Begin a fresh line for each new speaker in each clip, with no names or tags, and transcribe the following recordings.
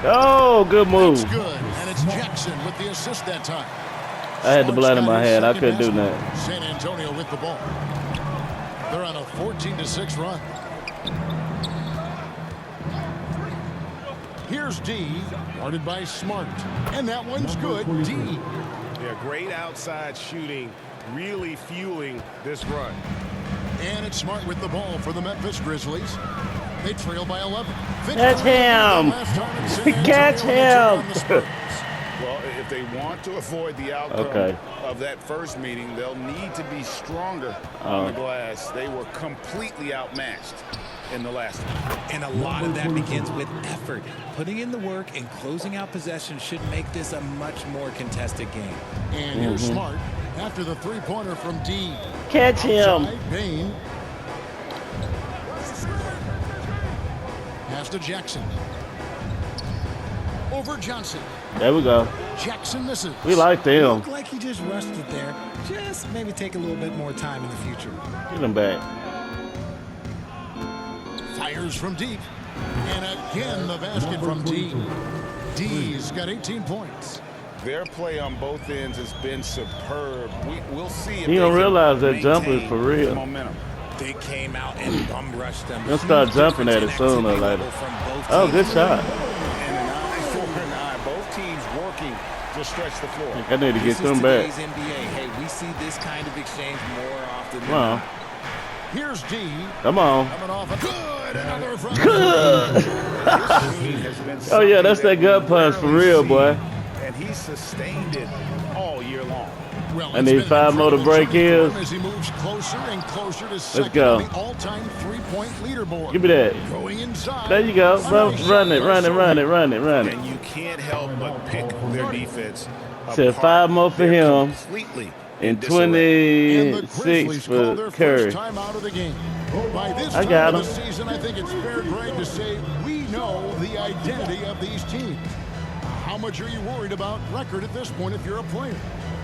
Oh, good move.
That's good, and it's Jackson with the assist that time.
I had the blood in my
Smart's
hand.
got
I
his
couldn't do
second
nothing.
basket. San Antonio with the ball. They're on a 14-6 run. Here's D, guarded by Smart. And that one's good. D.
Yeah, great outside shooting, really fueling this run.
And it's Smart with the ball for the Memphis Grizzlies. They trail by 11.
Catch him. Catch him.
Well, if they want to avoid the outcome of that first meeting, they'll need to be stronger on the glass. They were completely outmatched in the last one.
And a lot of that begins with effort. Putting in the work and closing out possession should make this a much more contested game.
And here's Smart after the three-pointer from D.
Catch him.
Outside, Bain. Pass to Jackson. Over Johnson.
There we go.
Jackson misses.
We like them.
Looked like he just rushed it there. Just maybe take a little bit more time in the future.
Get him back.
Fires from deep. And again, the basket from D. D's got 18 points.
Their play on both ends has been superb. We'll see if
You don't realize that jumper is for real.
Momentum.
They came out and bum rushed them.
They'll start jumping at it sooner or later. Oh, good shot.
And an eye for an eye. Both teams working to stretch the floor.
I need to get them back.
NBA. Hey, we see this kind of exchange more often than
Come on.
not.
Here's D.
Come on.
Coming off a good. Another from
Good. Oh, yeah, that's that gut punch for real, boy.
And he sustained it all year long.
Well,
I need 5 more to break his.
as he moves closer and closer to second
go.
on the all-time three-point leaderboard.
Give me that.
Going inside.
There you go. Run it.
And you can't help but pick their defense.
Said 5 more for him.
Completely
And
And the
26
Grizzlies call their
for Curry.
first time out of the game. By this
I
time
got
of
him.
the season, I think it's fair grade to say we know the identity of these teams. How much are you worried about record at this point if you're a player?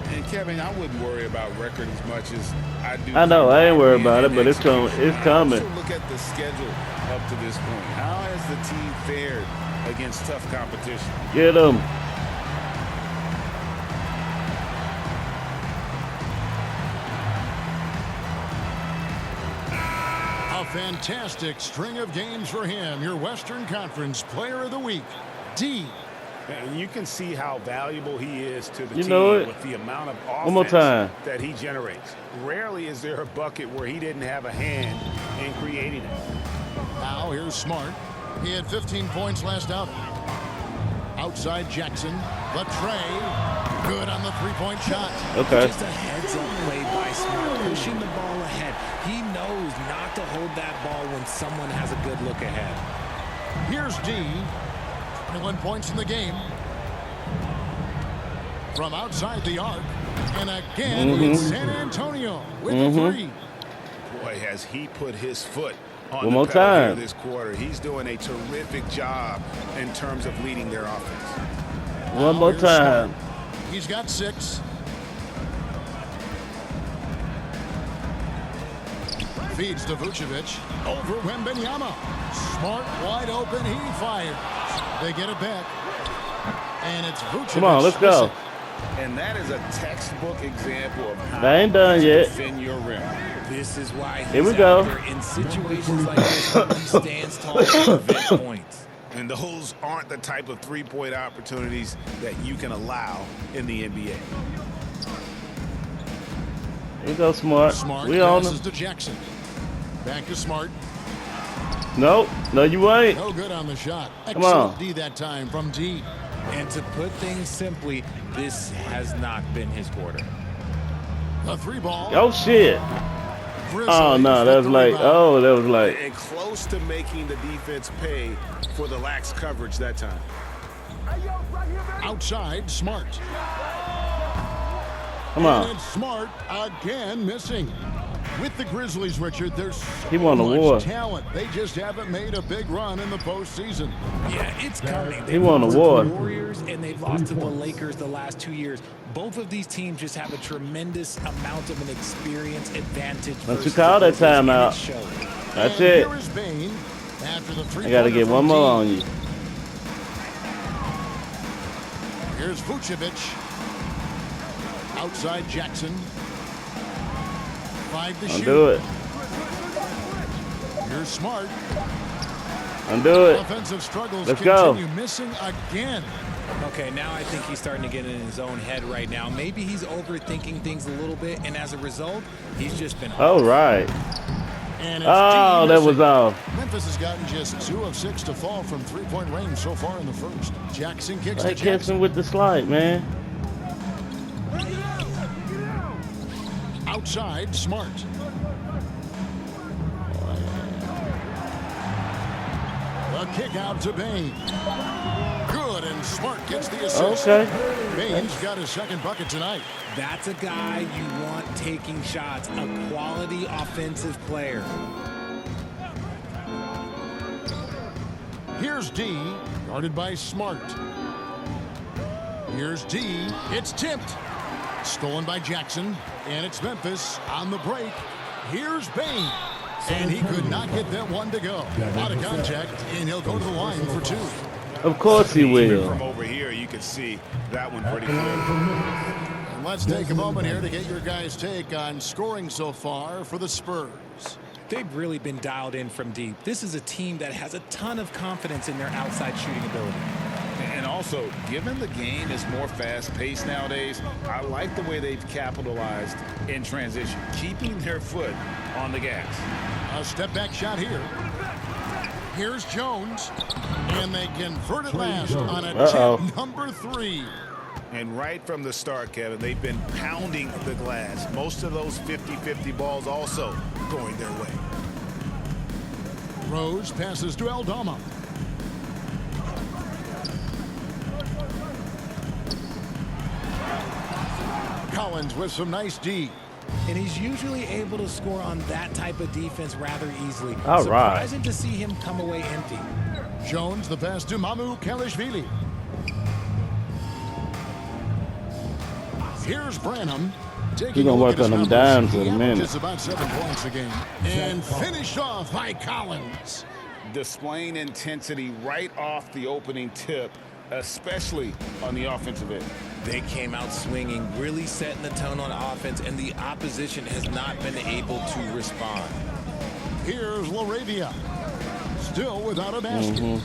And Kevin, I wouldn't worry about record as much as I do.
I know, I ain't worried about it, but it's coming. It's coming.
Also look at the schedule up to this point. How has the team fared against tough competition?
Get him.
A fantastic string of games for him. Your Western Conference Player of the Week, D.
And you can see how valuable he is to the
You
team
know it.
with the amount of offense
One more time.
that he generates. Rarely is there a bucket where he didn't have a hand in creating it.
Now here's Smart. He had 15 points last out. Outside Jackson. The tray. Good on the three-point shot.
Okay.
Just a heads-up play by Smart, pushing the ball ahead. He knows not to hold that ball when someone has a good look ahead.
Here's D. 21 points in the game. From outside the arc. And again, it's San Antonio with the three.
Boy, has he put his foot on
One
the
more
pedal here
time.
this quarter. He's doing a terrific job in terms of leading their offense.
One more
Here's
time.
Smart. He's got 6. Feeds to Vucevic. Over Wembanyama. Smart wide open. He fires. They get it back. And it's Vucevic.
Come on, let's go.
And that is a textbook example of how
They ain't done
to
yet.
defend your rim.
This is why
Here we
he's
go.
out there in situations like this. He stands tall and prevents points.
And those aren't the type of three-point opportunities that you can allow in the NBA.
Here you go, Smart.
Smart
We on
passes
him.
to Jackson. Back to Smart.
Nope. No, you ain't.
No good on the shot.
Come on.
Excellent D that time from D.
And to put things simply, this has not been his quarter.
The three ball.
Oh, shit.
Grizzlies
Oh, no, that
with
was
the
like,
rebound.
oh, that was like.
And close to making the defense pay for the lax coverage that time.
Outside, Smart.
Come on.
And it's Smart again missing. With the Grizzlies, Richard, there's so
He won the
much
war.
talent. They just haven't made a big run in the postseason.
Yeah, it's coming.
He won the war.
The Warriors and they've lost to the Lakers the last 2 years. Both of these teams just have a tremendous amount of an experience advantage.
Don't you
versus
call
the
that
Grizzlies, and
timeout.
And
That's
it showed.
it.
Here is Bain after the
I got to get one more on you.
Here's Vucevic. Outside Jackson. 5 to shoot.
Undo it.
Here's Smart.
Undo it.
Offensive struggles
Let's go.
continue, missing again.
Okay, now I think he's starting to get in his own head right now. Maybe he's overthinking things a little bit, and as a result, he's just been...
All right.
And it's
Oh, that was off.
Memphis has gotten just 2 of 6 to fall from three-point range so far in the first. Jackson kicks to
Like
Jackson.
Jackson with the slide, man.
Outside, Smart. A kick out to Bain. Good, and Smart gets the assist.
Okay.
Bain's got his second bucket tonight.
That's a guy you want taking shots, a quality offensive player.
Here's D, guarded by Smart. Here's D, it's tipped. Stolen by Jackson, and it's Memphis on the break. Here's Bain, and he could not get that one to go. Out of contact, and he'll go to the line for 2.
Of course he
Even
will.
from over here, you can see that one pretty clear.
And let's take a moment here to get your guys' take on scoring so far for the Spurs.
They've really been dialed in from deep. This is a team that has a ton of confidence in their outside shooting ability.
And also, given the game is more fast-paced nowadays, I like the way they've capitalized in transition, keeping their foot on the gas.
A step-back shot here. Here's Jones, and they convert it last on a tip number 3.
And right from the start, Kevin, they've been pounding the glass. Most of those 50-50 balls also going their way.
Rose passes to Aldama. Collins with some nice D.
And he's usually able to score on that type of defense rather easily.
All right.
Surprising to see him come away empty.
Jones the pass to Mamu Kelishvili. Here's Branham.
We're gonna work on them dimes in a minute.
Just about 7 points a game. And finished off by Collins.
Displaying intensity right off the opening tip, especially on the offensive end.
They came out swinging, really setting the tone on offense, and the opposition has not been able to respond.
Here's LaRavia. Still without a basket.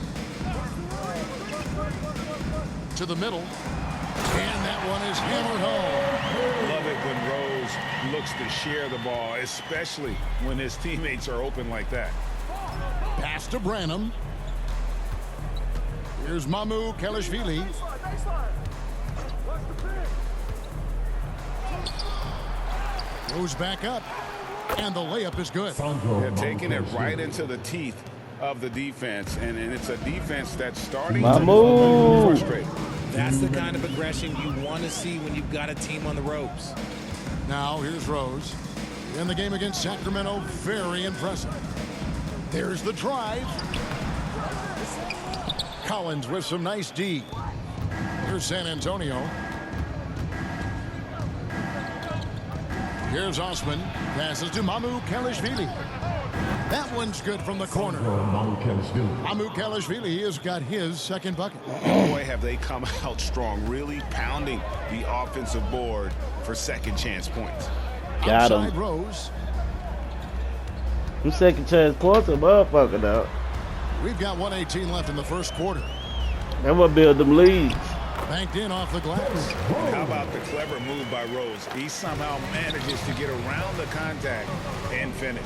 To the middle. And that one is hammered home.
Love it when Rose looks to share the ball, especially when his teammates are open like that.
Pass to Branham. Here's Mamu Kelishvili. Goes back up, and the layup is good.
They're taking it right into the teeth of the defense, and it's a defense that's starting to
Mamu.
frustrate.
That's the kind of aggression you want to see when you've got a team on the ropes.
Now here's Rose. In the game against Sacramento, very impressive. There's the drive. Collins with some nice D. Here's San Antonio. Here's Osman. Passes to Mamu Kelishvili. That one's good from the corner. Mamu Kelishvili has got his second bucket.
Boy, have they come out strong, really pounding the offensive board for second chance points.
Got
Outside
him.
Rose.
Them second chance points are motherfucker, dog.
We've got 1:18 left in the first quarter.
That will build them leads.
Banked in off the glass.
How about the clever move by Rose? He somehow manages to get around the contact and finish.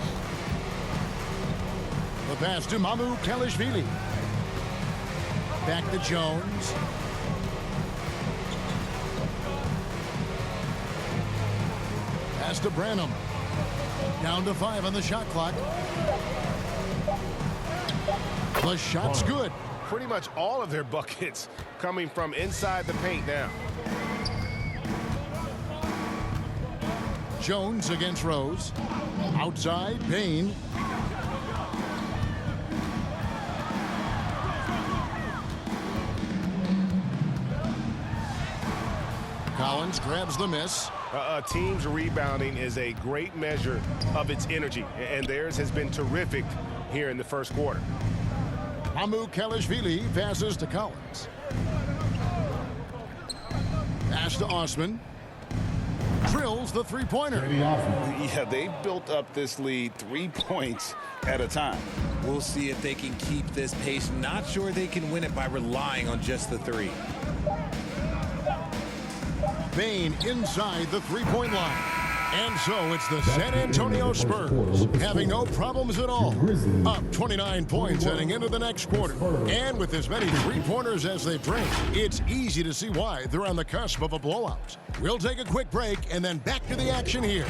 The pass to Mamu Kelishvili. Back to Jones. Pass to Branham. Down to 5 on the shot clock. The shot's good.
Pretty much all of their buckets coming from inside the paint now.
Jones against Rose. Outside, Bain. Collins grabs the miss.
A team's rebounding is a great measure of its energy, and theirs has been terrific here in the first quarter.
Mamu Kelishvili passes to Collins. Pass to Osman. Drills the three-pointer.
Yeah, they've built up this lead 3 points at a time.
We'll see if they can keep this pace. Not sure they can win it by relying on just the three.
Bane inside the three-point line. And so it's the San Antonio Spurs having no problems at all. Up 29 points heading into the next quarter. And with as many three-pointers as they bring, it's easy to see why they're on the cusp of a blowout. We'll take a quick break and then back to the action here.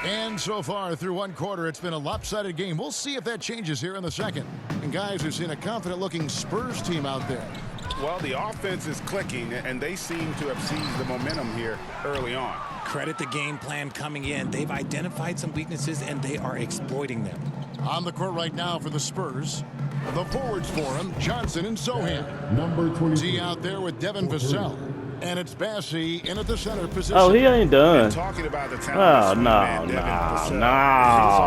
And so far through one quarter, it's been a lopsided game. We'll see if that changes here in the second. And guys, we've seen a confident-looking Spurs team out there.
Well, the offense is clicking, and they seem to have seized the momentum here early on.
Credit the game plan coming in. They've identified some weaknesses, and they are exploiting them.
On the court right now for the Spurs, the forwards for him, Johnson and Sohan.
Number 20.
Z out there with Devin Vassell. And it's Bassey in at the center position.
Oh, he ain't done.
Talking about the
Oh,
talent.
no.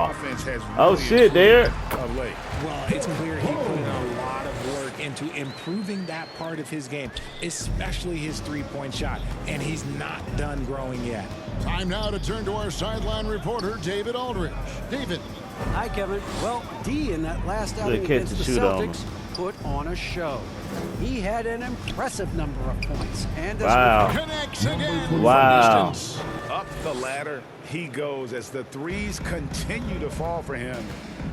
His offense has
Oh,
really
shit, there.
of late.
Well, it's clear he put in a lot of work into improving that part of his game, especially his three-point shot, and he's not done growing yet.
Time now to turn to our sideline reporter, David Aldridge. David.
Hi, Kevin. Well, D in that last outing
catch
against
and
the
shoot on
Celtics put on a show. He had an impressive number of points. And
Wow.
Connects again.
Wow.
From distance.
Up the ladder he goes as the threes continue to fall for him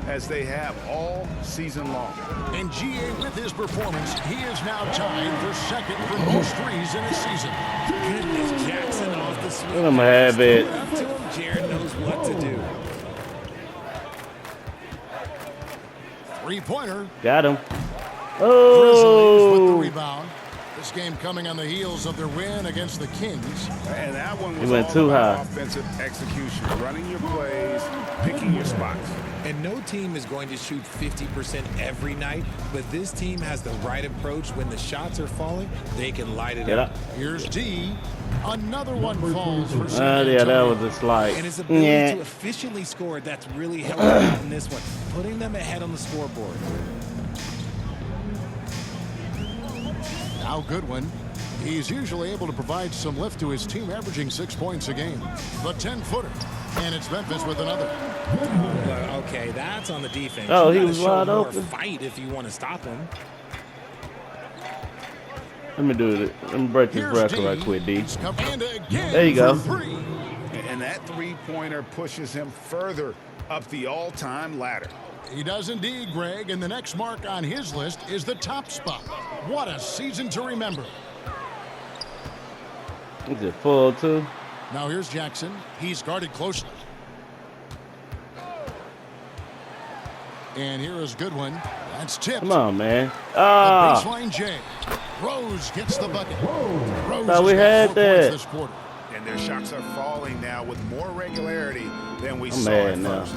as they have all season long.
And GA with his performance, he is now tied for second for most threes in a season.
Goodness, Jackson off the swing.
Let him have it.
Up to him, Jared knows what to do.
Three-pointer.
Got him.
Grizzlies with the
Oh.
rebound. This game coming on the heels of their win against the Kings.
And that one
He
was
went
all
too
about
high.
offensive execution, running your plays, picking your spots.
And no team is going to shoot 50% every night, but this team has the right approach. When the shots are falling, they can light it
Get
up.
up.
Here's D. Another one falls for San
Yeah, that
Antonio.
was a slight.
And his ability
Yeah.
to efficiently score, that's really helped out in this one, putting them ahead on the scoreboard.
Now Goodwin. He's usually able to provide some lift to his team, averaging 6 points a game. The 10-footer. And it's Memphis with another.
Okay, that's on the defense.
Oh,
You
he
gotta
was
show
wide
more
open.
Fight if you want to stop him.
Let me do it. Let me break this
Here's
record
D.
right quick, D.
And again
There you go.
for three.
And that three-pointer pushes him further up the all-time ladder.
He does indeed, Greg. And the next mark on his list is the top spot. What a season to remember.
Is it full, too?
Now here's Jackson. He's guarded closely. And here is Goodwin. That's tipped.
Come on, man.
The
Ah.
baseline J. Rose gets the bucket. Rose
Thought we
has got
had
4
that.
points this quarter.
And their shots are falling now with more regularity than we
I'm
saw
mad
at
now.
first.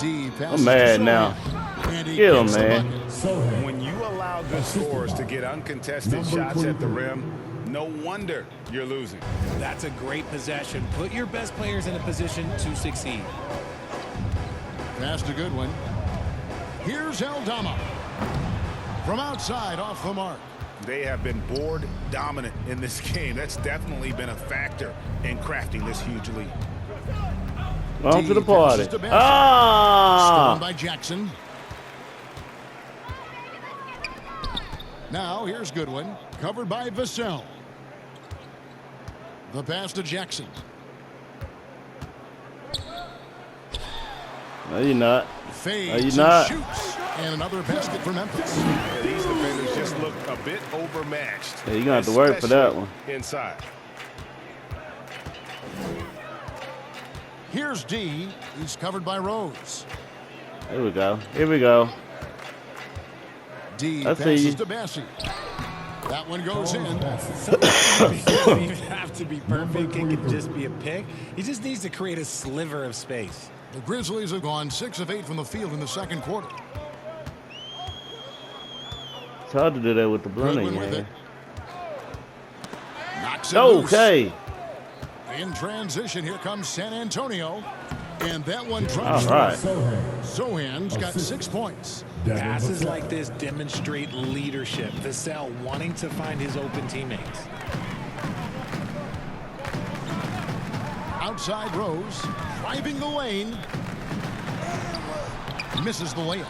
D passes
I'm mad
to
now.
Sohan, and he
Get him,
gets the
man.
bucket.
When you allow good scorers to get uncontested shots at the rim, no wonder you're losing.
That's a great possession. Put your best players in a position to succeed.
Pass to Goodwin. Here's Aldama. From outside, off the mark.
They have been board dominant in this game. That's definitely been a factor in crafting this huge lead.
On to the party.
passes to Bassey.
Ah.
Stolen by Jackson. Now here's Goodwin, covered by Vassell. The pass to Jackson.
No, you're not.
Fades
No, you're
and
not.
shoots. And another basket for Memphis.
Yeah, these defenders just look a bit overmatched.
Yeah, you're gonna have to work for that one.
especially inside.
Here's D. He's covered by Rose.
Here we go. Here we go.
D
I see
passes
you.
to Bassey. That one goes in.
It doesn't even have to be perfect. It can just be a pick. He just needs to create a sliver of space.
The Grizzlies have gone 6 of 8 from the field in the second quarter.
It's hard to do that with the blending,
Goodwin with it.
man.
Knocks it loose.
Okay.
In transition, here comes San Antonio. And that one drops.
All right.
Sohan's got 6 points.
Passes like this demonstrate leadership. Vassell wanting to find his open teammates.
Outside Rose, driving the lane. Misses the layup.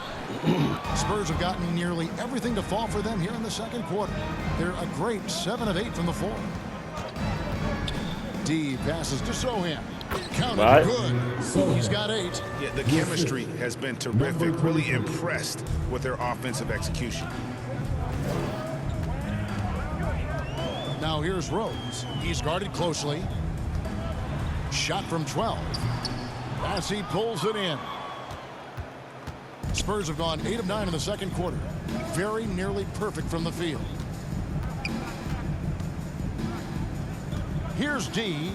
Spurs have gotten nearly everything to fall for them here in the second quarter. They're a great 7 of 8 from the floor. D passes to Sohan. Counted
Right.
good. He's got 8.
Yeah, the chemistry has been terrific. Really impressed with their offensive execution.
Now here's Rose. He's guarded closely. Shot from 12. As he pulls it in. Spurs have gone 8 of 9 in the second quarter. Very nearly perfect from the field. Here's D,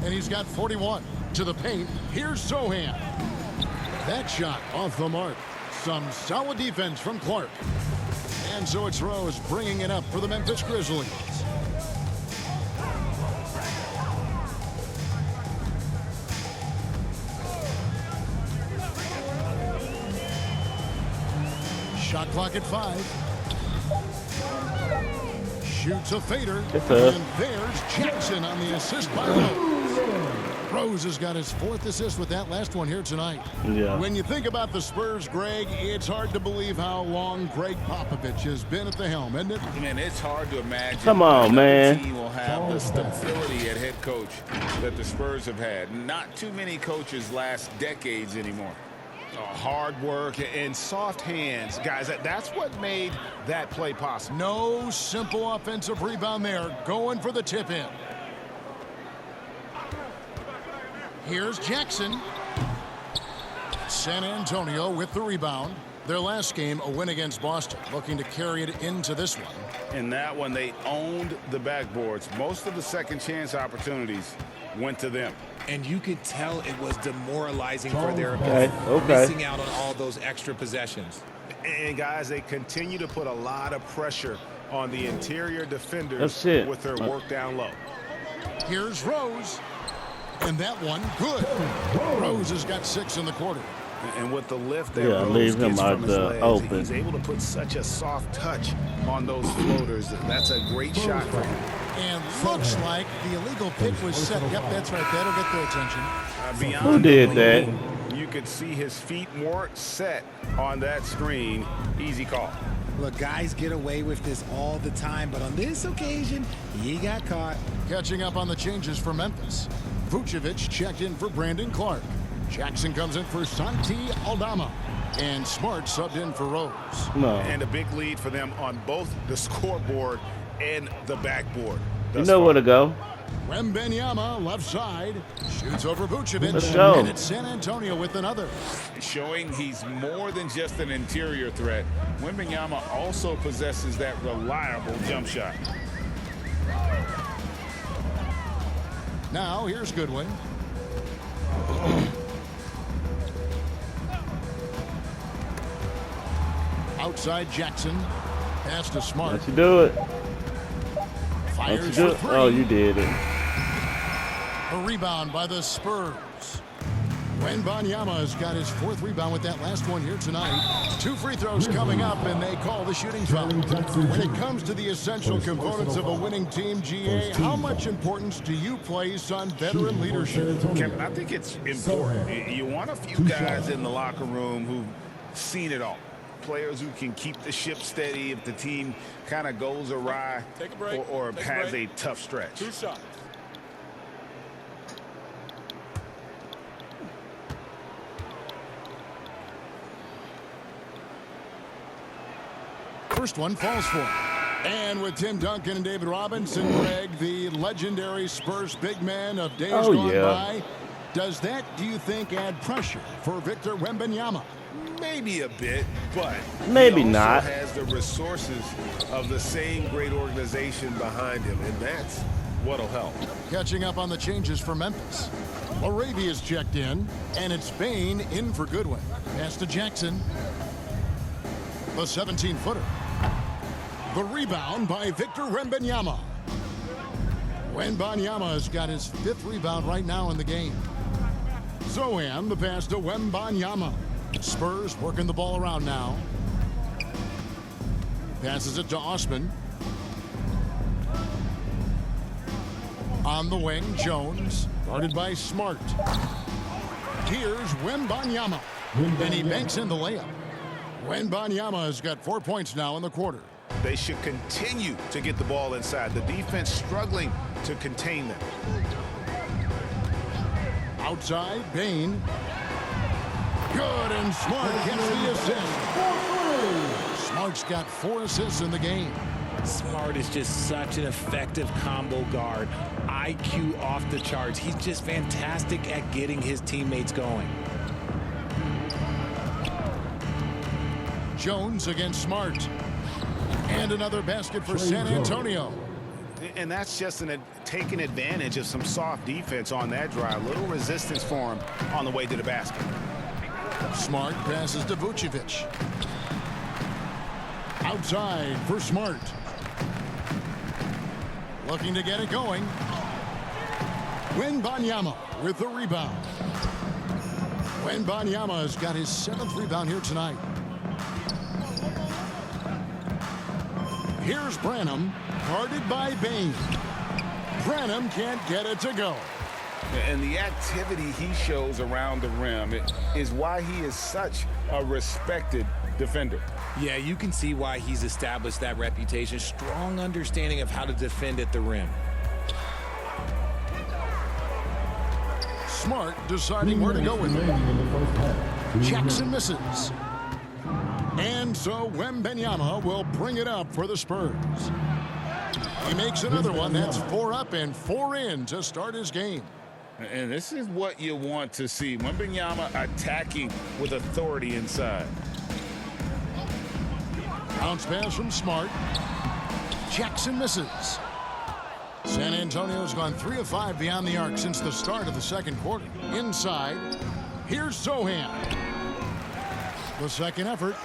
and he's got 41. To the paint, here's Sohan. That shot off the mark. Some solid defense from Clark. And so it's Rose bringing it up for the Memphis Grizzlies. Shot clock at 5. Shoots a fader. And there's Jackson on the assist by Rose. Rose has got his 4th assist with that last one here tonight.
Yeah.
When you think about the Spurs, Greg, it's hard to believe how long Greg Popovich has been at the helm, isn't it?
Man, it's hard to imagine.
Come on, man.
The team will have the stability at head coach that the Spurs have had. Not too many coaches last decades anymore.
Hard work and soft hands. Guys, that's what made that play possible.
No simple offensive rebound there. Going for the tip in. Here's Jackson. San Antonio with the rebound. Their last game, a win against Boston. Looking to carry it into this one.
In that one, they owned the backboards. Most of the second chance opportunities went to them.
And you could tell it was demoralizing for their opponent. Missing out on all those extra possessions.
And guys, they continue to put a lot of pressure on the interior defenders with their work down low.
Here's Rose. And that one, good. Rose has got 6 in the quarter.
And with the lift that
Rose leave him
gets from his legs,
open.
he's able to put such a soft touch on those floaters. That's a great shot for him.
And looks like the illegal pick was set. Yep, that's right. That'll get their attention.
Beyond
Who did that?
You could see his feet more set on that screen. Easy call.
Look, guys get away with this all the time, but on this occasion, he got caught.
Catching up on the changes for Memphis. Vucevic checked in for Brandon Clark. Jackson comes in for Santi Aldama. And Smart subbed in for Rose.
And a big lead for them on both the scoreboard and the backboard.
You know where to go.
Wembanyama left side. Shoots over Vucevic.
Let's go.
And it's San Antonio with another.
Showing he's more than just an interior threat. Wembanyama also possesses that reliable jump shot.
Now here's Goodwin. Outside Jackson. Pass to Smart.
Let's do it.
Fires
Let's do
for
it.
3.
Oh, you did it.
A rebound by the Spurs. Wembanyama has got his 4th rebound with that last one here tonight. 2 free throws coming up, and they call the shooting foul. When it comes to the essential components of a winning team, GA, how much importance do you place on veteran leadership?
Kevin, I think it's important. You want a few guys in the locker room who've seen it all. Players who can keep the ship steady if the team kind of goes awry or has a tough stretch.
2 shots.
First one falls for him. And with Tim Duncan and David Robinson, Greg, the legendary Spurs big man of days gone by, does that, do you think, add pressure for Victor Wembanyama?
Maybe a bit, but
maybe
he also
not.
has the resources of the same great organization behind him, and that's what'll help.
Catching up on the changes for Memphis. Arabia's checked in, and it's Bane in for Goodwin. Pass to Jackson. The 17-footer. The rebound by Victor Wembanyama. Wembanyama has got his 5th rebound right now in the game. Sochan, the pass to Wembanyama. Spurs working the ball around now. Passes it to Osman. On the wing, Jones, guarded by Smart. Here's Wembanyama, and he banks in the layup. Wembanyama has got 4 points now in the quarter.
They should continue to get the ball inside. The defense struggling to contain them.
Outside, Bane. Good, and Smart gets the assist. Smart's got 4 assists in the game.
Smart is just such an effective combo guard. IQ off the charts. He's just fantastic at getting his teammates going.
Jones against Smart. And another basket for San Antonio.
And that's just taking advantage of some soft defense on that drive. Little resistance for him on the way to the basket.
Smart passes to Vucevic. Outside for Smart. Looking to get it going. Wembanyama with the rebound. Wembanyama has got his 7th rebound here tonight. Here's Branham, guarded by Bane. Branham can't get it to go.
And the activity he shows around the rim is why he is such a respected defender.
Yeah, you can see why he's established that reputation. Strong understanding of how to defend at the rim.
Smart deciding where to go with it. Jackson misses. And so Wembanyama will bring it up for the Spurs. He makes another one. That's 4 up and 4 in to start his game.
And this is what you want to see. Wembanyama attacking with authority inside.
Bounce pass from Smart. Jackson misses. San Antonio's gone 3 of 5 beyond the arc since the start of the second quarter. Inside, here's Sochan. The second effort.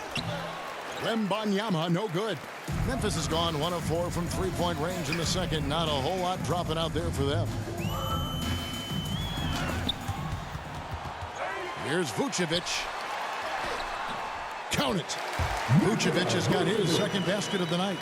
Wembanyama, no good. Memphis has gone 1 of 4 from 3-point range in the second. Not a whole lot dropping out there for them. Here's Vucevic. Count it. Vucevic has got his 2nd basket of the night.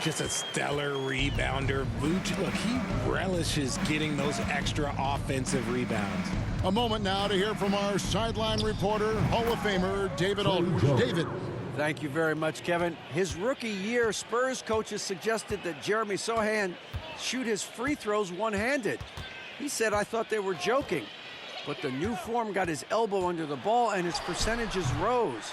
Just a stellar rebounder. Vucevic, look, he relishes getting those extra offensive rebounds.
A moment now to hear from our sideline reporter, Hall of Famer David Aldridge. David.
Thank you very much, Kevin. His rookie year, Spurs coaches suggested that Jeremy Sochan shoot his free throws one-handed. He said, "I thought they were joking." But the new form got his elbow under the ball and his percentages rose.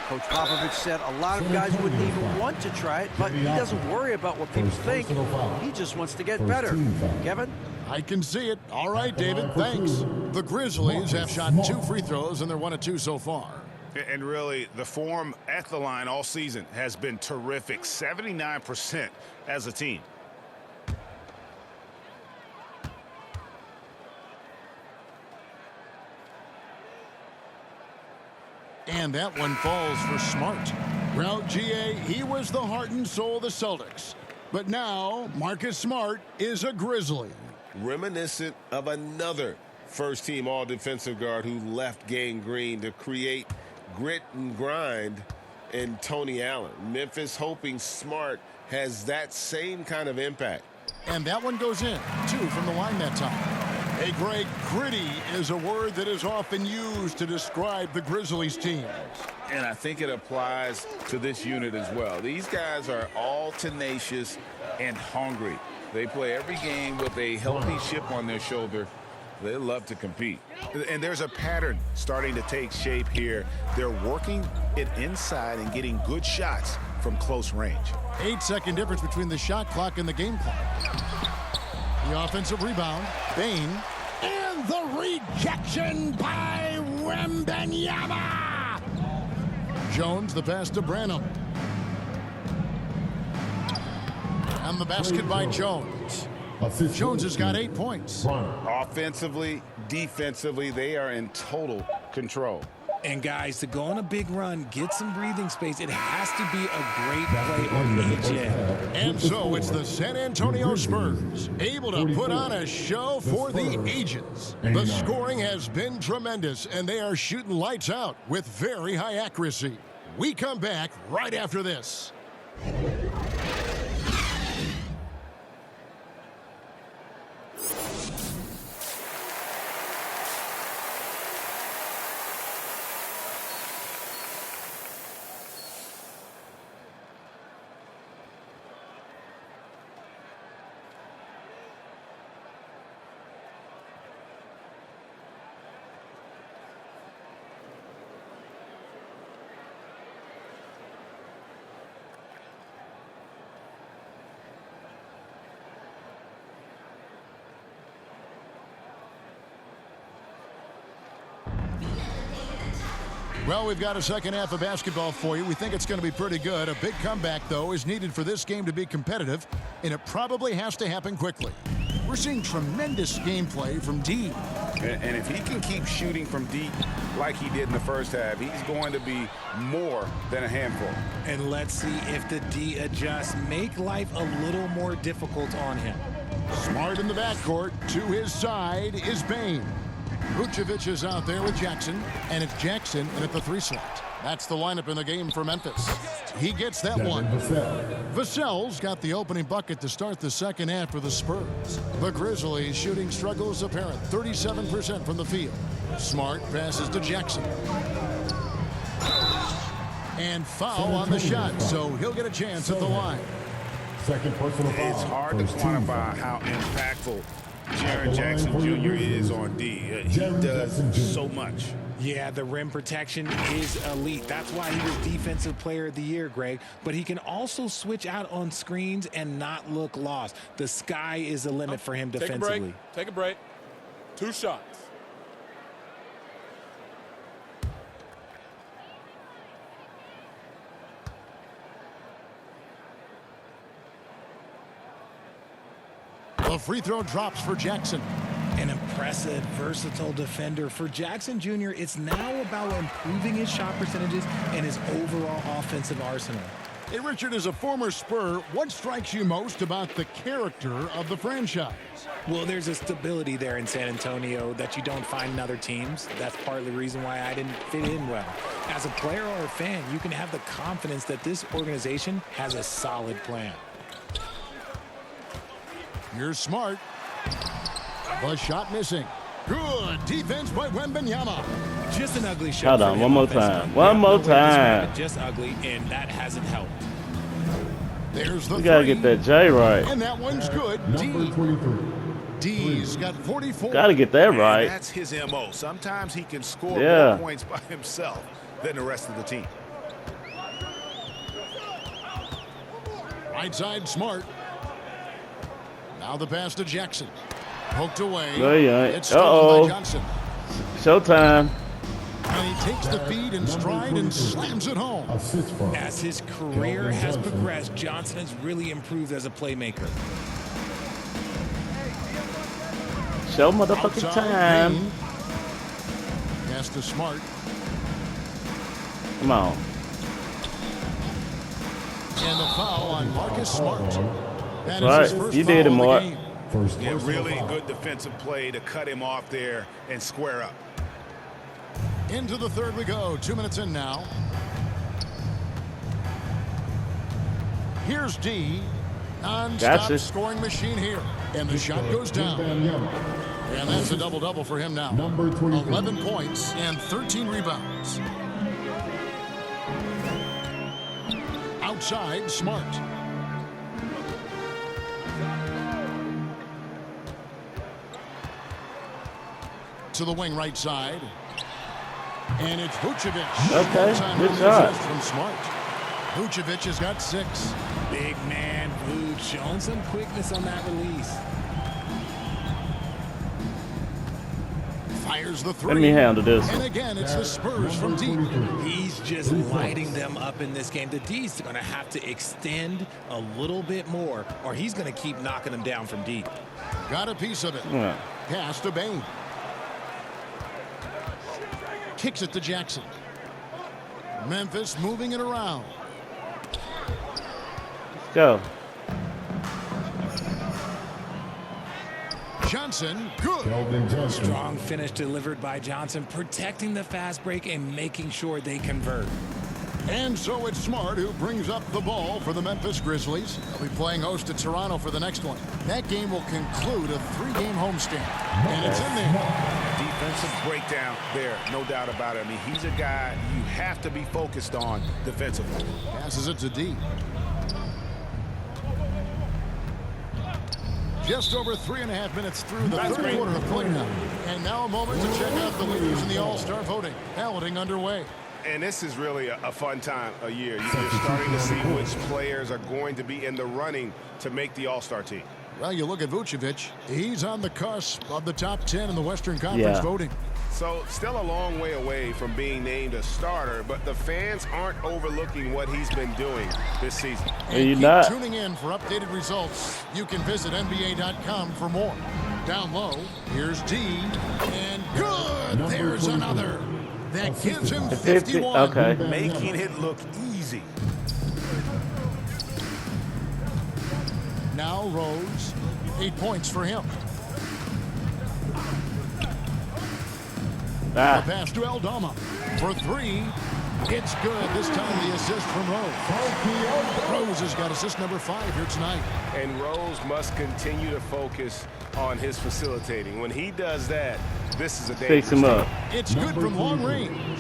Coach Popovich said a lot of guys wouldn't even want to try it, but he doesn't worry about what people think. He just wants to get better. Kevin?
I can see it. All right, David, thanks. The Grizzlies have shot 2 free throws, and they're 1 of 2 so far.
And really, the form at the line all season has been terrific. 79% as a team.
And that one falls for Smart. Well, GA, he was the heart and soul of the Celtics. But now, Marcus Smart is a Grizzly.
Reminiscent of another first-team all-defensive guard who left Gang Green to create grit and grind in Tony Allen. Memphis hoping Smart has that same kind of impact.
And that one goes in. 2 from the line that time. Hey, Greg, gritty is a word that is often used to describe the Grizzlies teams.
And I think it applies to this unit as well. These guys are all tenacious and hungry. They play every game with a healthy chip on their shoulder. They love to compete. And there's a pattern starting to take shape here. They're working it inside and getting good shots from close range.
8-second difference between the shot clock and the game clock. The offensive rebound, Bane. And the rejection by Wembanyama. Jones, the pass to Branham. And the basket by Jones. Jones has got 8 points.
Offensively, defensively, they are in total control.
And guys, to go on a big run, get some breathing space, it has to be a great play on each end.
And so it's the San Antonio Spurs able to put on a show for the ages. The scoring has been tremendous, and they are shooting lights out with very high accuracy. We come back right after this. Well, we've got a second half of basketball for you. We think it's going to be pretty good. A big comeback, though, is needed for this game to be competitive, and it probably has to happen quickly. We're seeing tremendous gameplay from D.
And if he can keep shooting from deep like he did in the first half, he's going to be more than a handful.
And let's see if the D adjusts, make life a little more difficult on him.
Smart in the backcourt. To his side is Bane. Vucevic is out there with Jackson, and it's Jackson in at the 3 slot. That's the lineup in the game for Memphis. He gets that one. Vassell's got the opening bucket to start the second half for the Spurs. The Grizzlies shooting struggles apparent, 37% from the field. Smart passes to Jackson. And foul on the shot, so he'll get a chance at the line.
Second personal foul.
It's hard to quantify how impactful Jaren Jackson Jr. is on D. He does so much.
Yeah, the rim protection is elite. That's why he was Defensive Player of the Year, Greg. But he can also switch out on screens and not look lost. The sky is the limit for him defensively.
Take a break. 2 shots.
The free throw drops for Jackson.
An impressive, versatile defender. For Jackson Jr., it's now about improving his shot percentages and his overall offensive arsenal.
Hey, Richard, as a former Spur, what strikes you most about the character of the franchise?
Well, there's a stability there in San Antonio that you don't find in other teams. That's partly the reason why I didn't fit in well. As a player or a fan, you can have the confidence that this organization has a solid plan.
You're smart. The shot missing. Good defense by Wembanyama.
Just an ugly shot.
Hold on, one more time. One more time.
Just ugly, and that hasn't helped.
There's the
You gotta get that J right.
And that one's good.
Number 23.
D's got 44.
Gotta get that right.
And that's his MO. Sometimes he can score
Yeah.
more points by himself than the rest of the team.
Right side, Smart. Now the pass to Jackson. Poked away.
No, you ain't.
It's stolen by Johnson.
Showtime.
And he takes the feed in stride and slams it home.
Assist for
As his career has progressed, Johnson has really improved as a playmaker.
Show motherfucking time.
Green. Pass to Smart.
Come on.
And the foul on Marcus Smart. That
Right.
is his first
You
foul
did it,
of the
Mark.
game.
first
Yeah,
personal
really
foul.
good defensive play to cut him off there and square up.
Into the third we go. 2 minutes in now. Here's D. Non-stop
Gotcha.
scoring machine here. And the shot goes down.
Wembanyama.
And that's a double-double for him now.
Number 23.
11 points and 13 rebounds. Outside, Smart. To the wing right side. And it's Vucevic.
Okay,
Time
good
to
shot.
assist from Smart. Vucevic has got 6.
Big man, Vooch, showing some quickness on that release.
Fires the 3.
Let me handle this.
And again, it's the Spurs from deep.
He's just lighting them up in this game. The D's are going to have to extend a little bit more, or he's going to keep knocking them down from deep.
Got a piece of it.
Yeah.
Pass to Bane. Kicks it to Jackson. Memphis moving it around.
Let's go.
Johnson, good.
Strong finish delivered by Johnson, protecting the fast break and making sure they convert.
And so it's Smart who brings up the ball for the Memphis Grizzlies. They'll be playing host to Toronto for the next one. That game will conclude a 3-game homestand. And it's in there.
Defensive breakdown there, no doubt about it. I mean, he's a guy you have to be focused on defensively.
Passes it to D. Just over 3.5 minutes through the third quarter of play now. And now a moment to check out the leaders in the All-Star voting. Balloting underway.
And this is really a fun time of year. You're starting to see which players are going to be in the running to make the All-Star team.
Well, you look at Vucevic. He's on the cusp of the top 10 in the Western Conference voting.
So still a long way away from being named a starter, but the fans aren't overlooking what he's been doing this season.
And keep tuning in for updated results. You can visit NBA.com for more. Down low, here's D. And good! There's another. That gives him 51.
Okay.
Making it look easy.
Now Rose, 8 points for him. A pass to Aldama for 3. It's good. This time the assist from Rose. Rose has got assist number 5 here tonight.
And Rose must continue to focus on his facilitating. When he does that, this is a dangerous
Fix him up.
It's good from long range.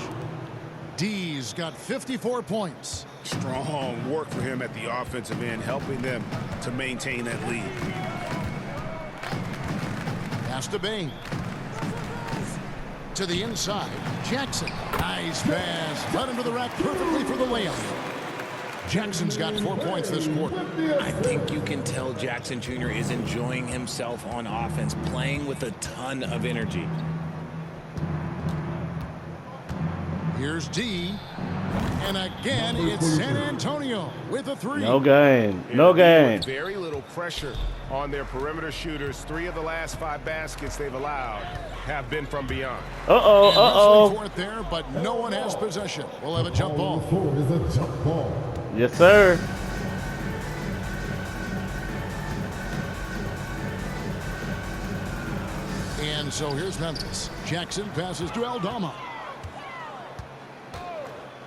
D's got 54 points.
Strong work for him at the offensive end, helping them to maintain that lead.
Pass to Bain. To the inside, Jackson. Nice pass. Right into the rack perfectly for the layup. Jackson's got 4 points this quarter.
I think you can tell Jackson Jr. is enjoying himself on offense, playing with a ton of energy.
Here's D. And again, it's San Antonio with a 3.
No game. No game.
Very little pressure on their perimeter shooters. 3 of the last 5 baskets they've allowed have been from beyond.
Fourth there, but no one has possession. We'll have a jump ball.
Yes, sir.
And so here's Memphis. Jackson passes to Aldama.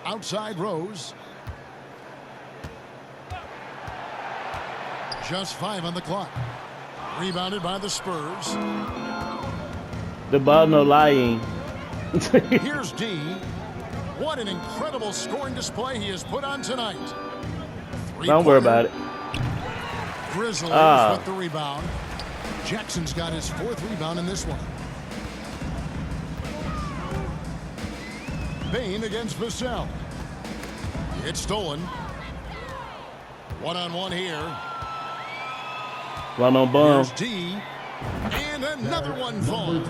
Outside Rose. Just 5 on the clock. Rebounded by the Spurs.
The ball no lying.
Here's D. What an incredible scoring display he has put on tonight.
Don't worry about it.
Grizzlies with the rebound. Jackson's got his 4th rebound in this one. Bain against Vassell. It's stolen. 1-on-1 here.
One on bum.
Here's D. And another one falls.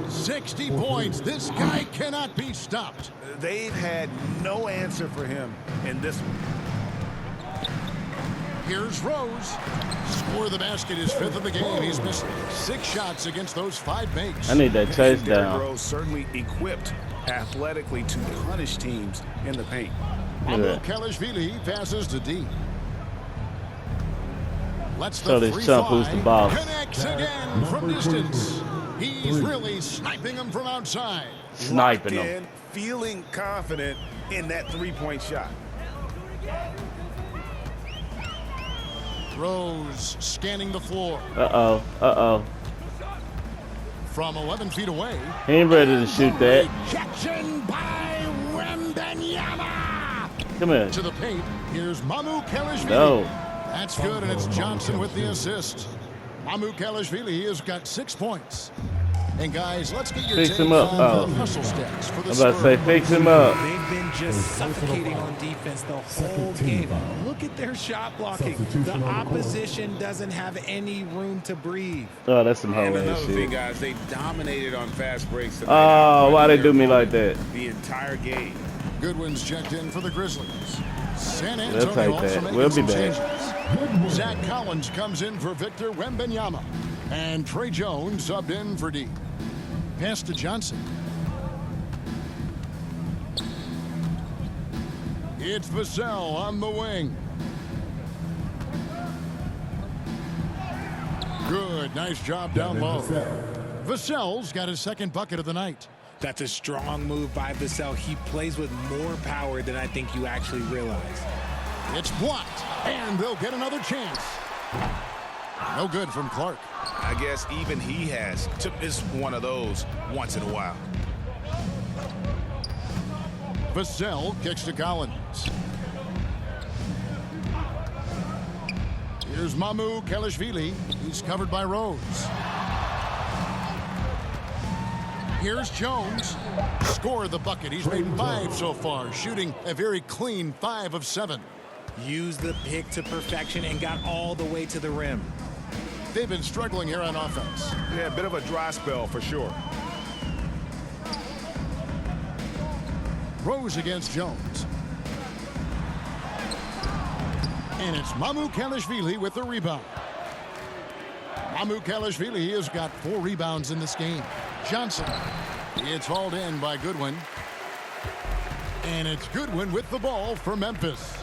60 points. This guy cannot be stopped.
They've had no answer for him in this one.
Here's Rose. Score the basket, his 5th of the game. He's missed 6 shots against those 5 makes.
I need that chase down.
Rose certainly equipped athletically to punish teams in the paint.
Mamukelashvili passes to D. Let's
So
the
this chump who's the boss.
Connects again from distance. He's really sniping him from outside.
Sniping
Locked
him.
in, feeling confident in that 3-point shot.
Rose scanning the floor.
Uh-oh.
From 11 feet away.
He ain't ready to shoot that.
Rejection by Wembanyama.
Come here.
To the paint. Here's Mamukelashvili.
No.
That's good, and it's Johnson with the assist. Mamukelashvili has got 6 points. And guys, let's get your
Fix
take
him up.
on the hustle stats for the
I'm about to say,
Spurs.
fix him up.
They've been just suffocating on defense the whole game. Look at their shot blocking. The opposition doesn't have any room to breathe.
Oh, that's some
And
whole
another
ass
thing,
shit.
guys, they dominated on fast breaks.
Oh, why they do me like that?
The entire game.
Goodwin's checked in for the Grizzlies. San
We'll
Antonio
take
also
that.
making
We'll be
some
back.
changes. Zach Collins comes in for Victor Wembanyama. And Trey Jones subbed in for D. Pass to Johnson. It's Vassell on the wing. Good, nice job down low. Vassell's got his second bucket of the night.
That's a strong move by Vassell. He plays with more power than I think you actually realize.
It's blocked, and they'll get another chance. No good from Clark.
I guess even he has to miss one of those once in a while.
Vassell kicks to Collins. Here's Mamu Kelishvili. He's covered by Rose. Here's Jones. Scored the bucket. He's made 5 so far, shooting a very clean 5 of 7.
Used the pick to perfection and got all the way to the rim.
They've been struggling here on offense.
Yeah, a bit of a dry spell for sure.
Rose against Jones. And it's Mamu Kelishvili with the rebound. Mamu Kelishvili has got 4 rebounds in this game. Johnson. It's hauled in by Goodwin. And it's Goodwin with the ball for Memphis.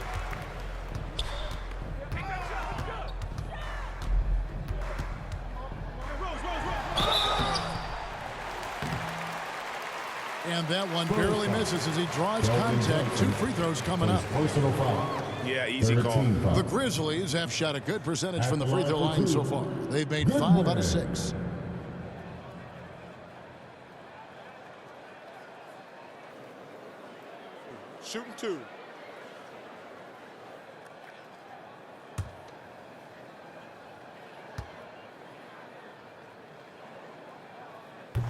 And that one barely misses as he draws contact. 2 free throws coming up.
Personal foul.
Yeah, easy call.
The Grizzlies have shot a good percentage from the free throw line so far. They've made 5 out of 6.
Shooting 2.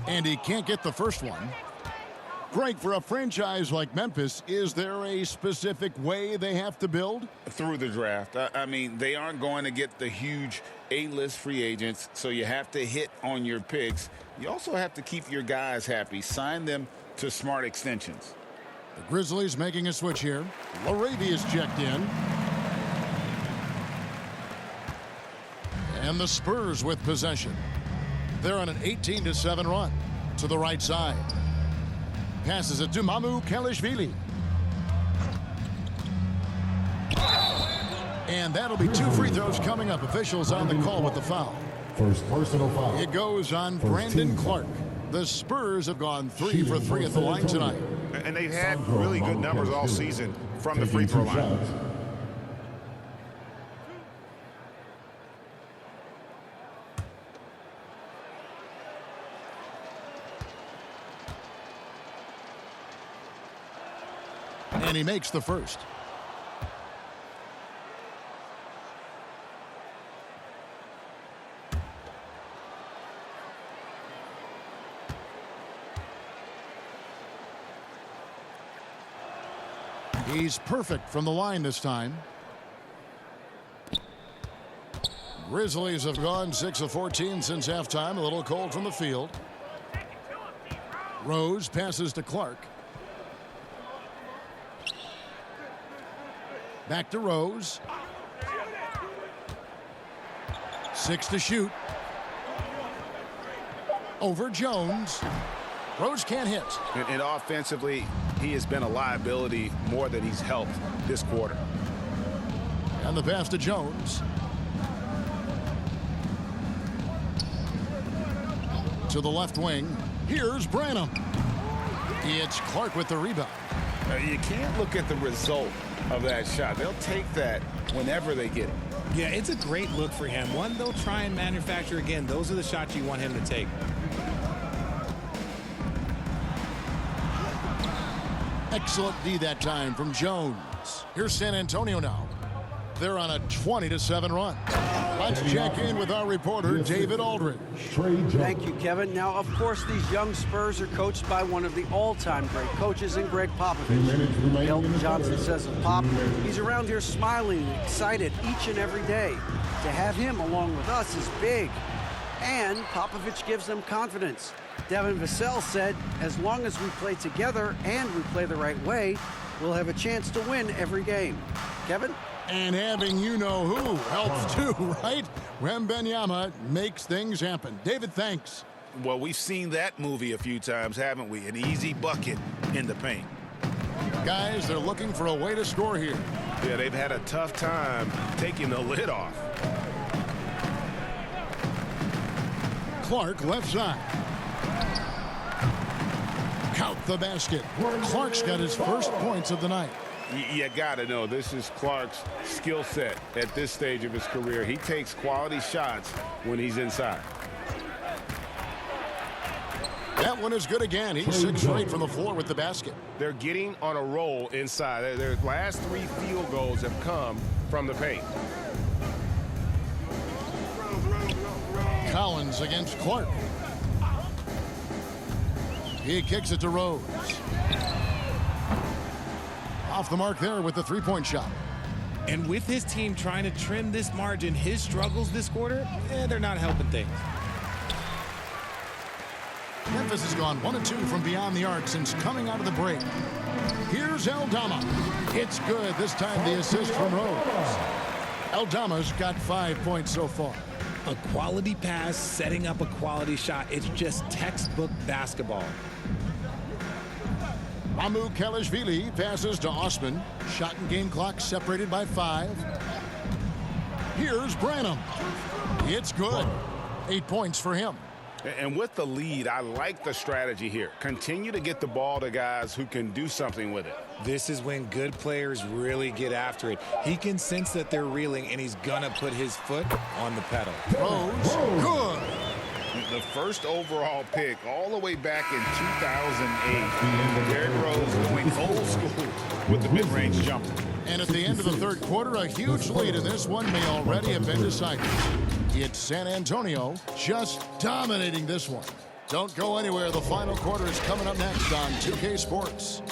And he can't get the first one. Greg, for a franchise like Memphis, is there a specific way they have to build?
Through the draft. I mean, they aren't going to get the huge A-list free agents, so you have to hit on your picks. You also have to keep your guys happy. Sign them to smart extensions.
The Grizzlies making a switch here. Laravia's checked in. And the Spurs with possession. They're on an 18-7 run to the right side. Passes it to Mamu Kelishvili. And that'll be 2 free throws coming up. Officials on the call with the foul.
First personal foul.
It goes on Brandon Clark. The Spurs have gone 3 for 3 at the line tonight.
And they've had really good numbers all season from the free throw line.
And he makes the first. He's perfect from the line this time. Grizzlies have gone 6 of 14 since halftime. A little cold from the field. Rose passes to Clark. Back to Rose. 6 to shoot. Over Jones. Rose can't hit.
And offensively, he has been a liability more than he's helped this quarter.
And the pass to Jones. To the left wing. Here's Branham. It's Clark with the rebound.
You can't look at the result of that shot. They'll take that whenever they get it.
Yeah, it's a great look for him. One they'll try and manufacture again. Those are the shots you want him to take.
Excellent D that time from Jones. Here's San Antonio now. They're on a 20-7 run. Let's check in with our reporter, David Aldridge.
Thank you, Kevin. Now, of course, these young Spurs are coached by one of the all-time great coaches in Greg Popovich. Elton Johnson says of Pop, he's around here smiling and excited each and every day. To have him along with us is big. And Popovich gives them confidence. Devin Vassell said, as long as we play together and we play the right way, we'll have a chance to win every game. Kevin?
And having you-know-who helps too, right? Wembanyama makes things happen. David, thanks.
Well, we've seen that movie a few times, haven't we? An easy bucket in the paint.
Guys, they're looking for a way to score here.
Yeah, they've had a tough time taking the lid off.
Clark left side. Count the basket. Clark's got his first points of the night.
You got to know this is Clark's skill set at this stage of his career. He takes quality shots when he's inside.
That one is good again. He's 6 straight from the floor with the basket.
They're getting on a roll inside. Their last 3 field goals have come from the paint.
Collins against Clark. He kicks it to Rose. Off the mark there with the three-point shot.
And with his team trying to trim this margin, his struggles this quarter, they're not helping things.
Memphis has gone 1 of 2 from beyond the arc since coming out of the break. Here's Aldama. It's good. This time the assist from Rose. Aldama's got 5 points so far.
A quality pass, setting up a quality shot. It's just textbook basketball.
Mamu Kelishvili passes to Osman. Shot and game clock separated by 5. Here's Branham. It's good. 8 points for him.
And with the lead, I like the strategy here. Continue to get the ball to guys who can do something with it.
This is when good players really get after it. He can sense that they're reeling, and he's going to put his foot on the pedal.
Rose, good.
The first overall pick all the way back in 2008. Derrick Rose going old school with the mid-range jumper.
And at the end of the third quarter, a huge lead in this one may already have been decided. It's San Antonio just dominating this one. Don't go anywhere. The final quarter is coming up next on 2K Sports.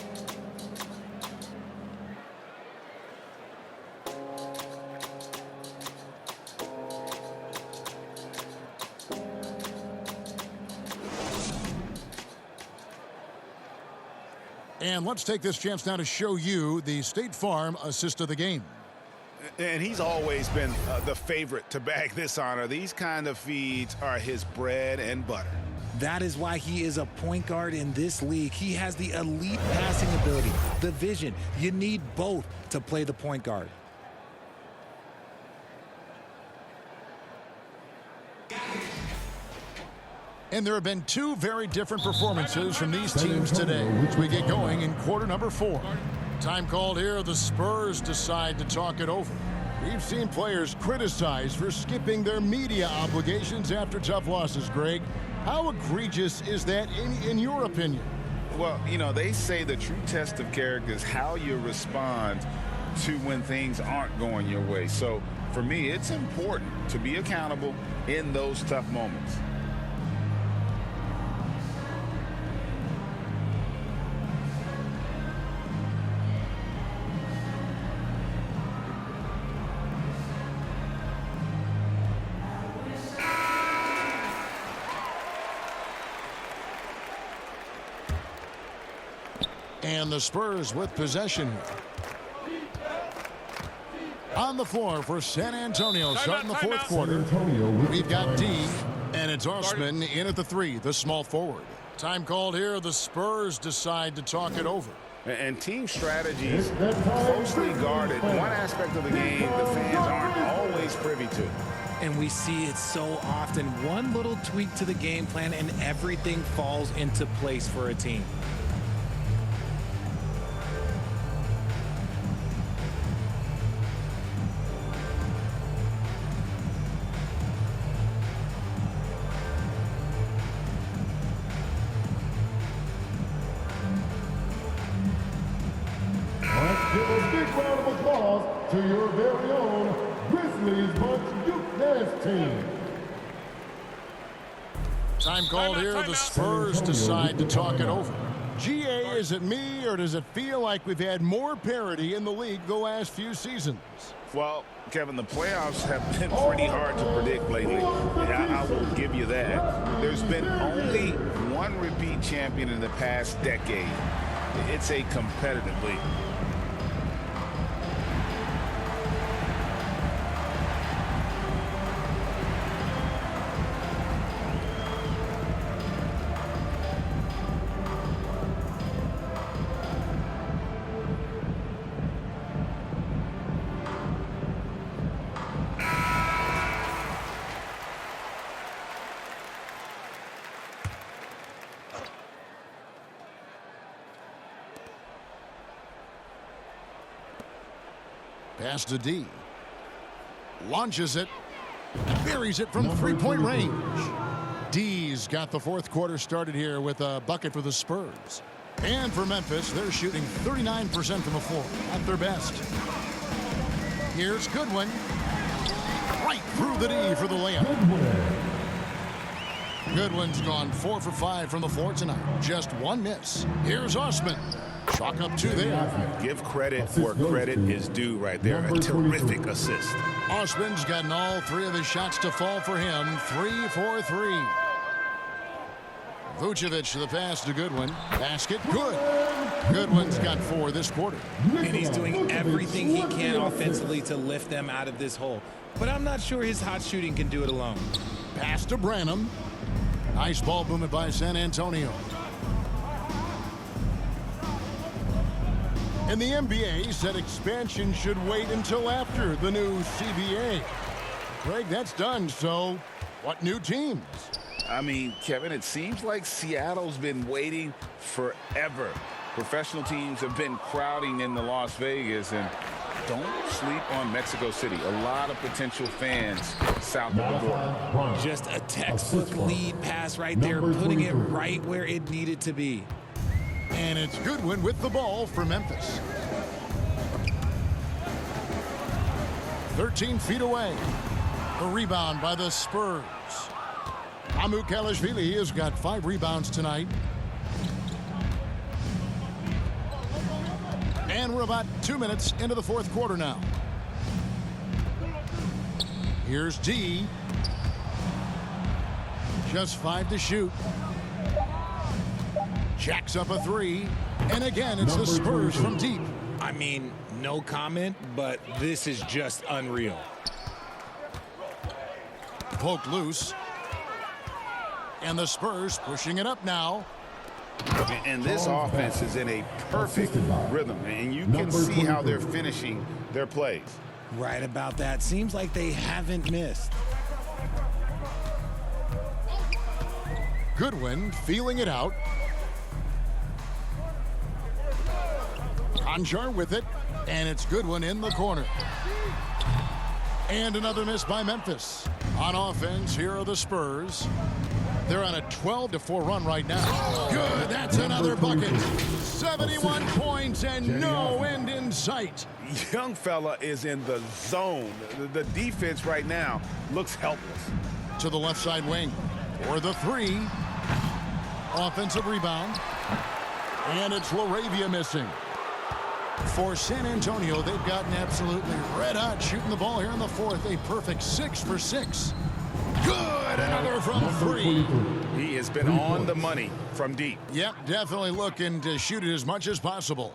And let's take this chance now to show you the State Farm assist of the game.
And he's always been the favorite to bag this honor. These kind of feeds are his bread and butter.
That is why he is a point guard in this league. He has the elite passing ability, the vision. You need both to play the point guard.
And there have been 2 very different performances from these teams today, which we get going in quarter number 4. Time called here. The Spurs decide to talk it over. We've seen players criticized for skipping their media obligations after tough losses, Greg. How egregious is that in your opinion?
Well, you know, they say the true test of character is how you respond to when things aren't going your way. So for me, it's important to be accountable in those tough moments.
And the Spurs with possession here. On the floor for San Antonio, starting the fourth quarter. We've got D, and it's Osman in at the 3, the small forward. Time called here. The Spurs decide to talk it over.
And team strategies closely guarded. One aspect of the game the fans aren't always privy to.
And we see it so often. One little tweak to the game plan, and everything falls into place for a team.
Give a big round of applause to your very own Grizzlies Bunch Youth team.
Time called here. The Spurs decide to talk it over. GA, is it me, or does it feel like we've had more parity in the league the last few seasons?
Well, Kevin, the playoffs have been pretty hard to predict lately. I will give you that. There's been only one repeat champion in the past decade. It's a competitive league.
Pass to D. Launches it. Buries it from three-point range. D's got the fourth quarter started here with a bucket for the Spurs. And for Memphis, they're shooting 39% from the floor at their best. Here's Goodwin. Right through the D for the layup. Goodwin's gone 4 for 5 from the floor tonight. Just one miss. Here's Osman. Chalk up 2 there.
Give credit where credit is due right there. A terrific assist.
Osman's gotten all 3 of his shots to fall for him. 3 for 3. Vucevic the pass to Goodwin. Basket good. Goodwin's got 4 this quarter.
And he's doing everything he can offensively to lift them out of this hole. But I'm not sure his hot shooting can do it alone.
Pass to Branham. Nice ball movement by San Antonio. And the NBA said expansion should wait until after the new CBA. Greg, that's done, so what new teams?
I mean, Kevin, it seems like Seattle's been waiting forever. Professional teams have been crowding into Las Vegas, and don't sleep on Mexico City. A lot of potential fans south of the border.
Just a textbook lead pass right there, putting it right where it needed to be.
And it's Goodwin with the ball for Memphis. 13 feet away. The rebound by the Spurs. Amukelashvili has got 5 rebounds tonight. And we're about 2 minutes into the fourth quarter now. Here's D. Just 5 to shoot. Jacks up a 3. And again, it's the Spurs from deep.
I mean, no comment, but this is just unreal.
Poked loose. And the Spurs pushing it up now.
And this offense is in a perfect rhythm, and you can see how they're finishing their plays.
Right about that. Seems like they haven't missed.
Goodwin feeling it out. Conjar with it, and it's Goodwin in the corner. And another miss by Memphis. On offense, here are the Spurs. They're on a 12-4 run right now. Good, that's another bucket. 71 points and no end in sight.
Young fella is in the zone. The defense right now looks helpless.
To the left side wing for the 3. Offensive rebound. And it's LaRavia missing. For San Antonio, they've gotten absolutely red hot shooting the ball here in the fourth. A perfect 6 for 6. Good, another from 3.
He has been on the money from deep.
Yep, definitely looking to shoot it as much as possible.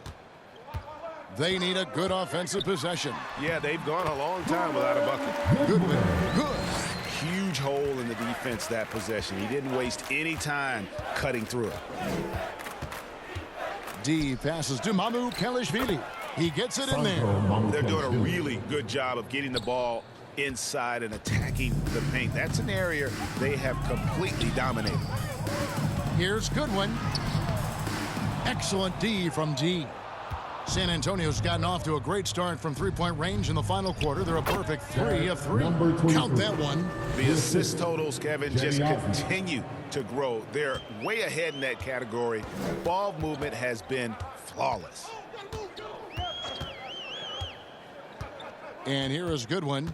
They need a good offensive possession.
Yeah, they've gone a long time without a bucket.
Goodwin, good.
Huge hole in the defense that possession. He didn't waste any time cutting through it.
D passes to Mamukelashvili. He gets it in there.
They're doing a really good job of getting the ball inside and attacking the paint. That's an area they have completely dominated.
Here's Goodwin. Excellent D from D. San Antonio's gotten off to a great start from three-point range in the final quarter. They're a perfect 3 of 3. Count that one.
The assist totals, Kevin, just continue to grow. They're way ahead in that category. Ball movement has been flawless.
And here is Goodwin.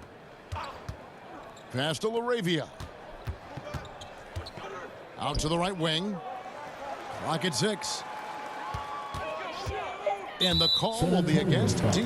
Pass to LaRavia. Out to the right wing. Clock at 6. And the call will be against D.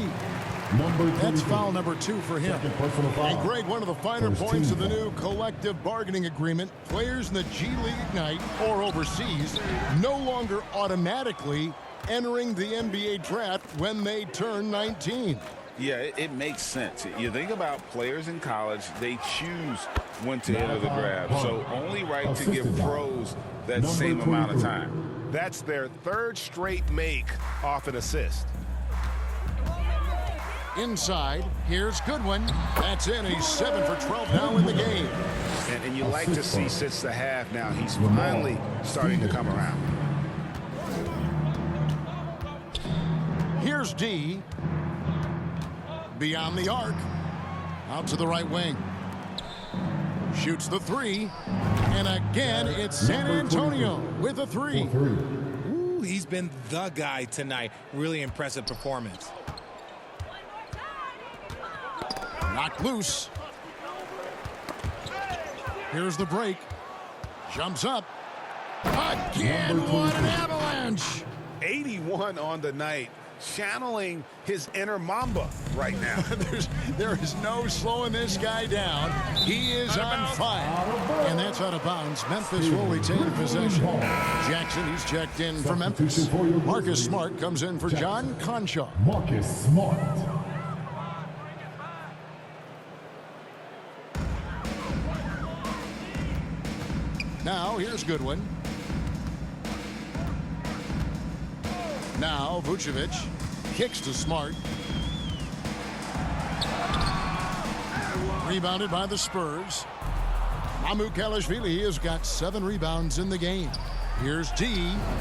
That's foul number 2 for him. And Greg, one of the finer points of the new collective bargaining agreement, players in the G League Ignite or overseas no longer automatically entering the NBA draft when they turn 19.
Yeah, it makes sense. You think about players in college, they choose when to enter the draft. So only right to give pros that same amount of time.
That's their 3rd straight make off an assist.
Inside, here's Goodwin. That's in. He's 7 for 12 now in the game.
And you like to see since the half now, he's finally starting to come around.
Here's D. Beyond the arc. Out to the right wing. Shoots the three. And again, it's San Antonio with a three.
Ooh, he's been the guy tonight. Really impressive performance.
Knocked loose. Here's the break. Jumps up. Again, what an avalanche.
81 on the night, channeling his inner Mamba right now.
There is no slowing this guy down. He is on fire. And that's out of bounds. Memphis will retain possession. Jackson, he's checked in for Memphis. Marcus Smart comes in for John Conshaw.
Marcus Smart.
Now, here's Goodwin. Now, Vucevic kicks to Smart. Rebounded by the Spurs. Mamukelashvili has got 7 rebounds in the game. Here's D,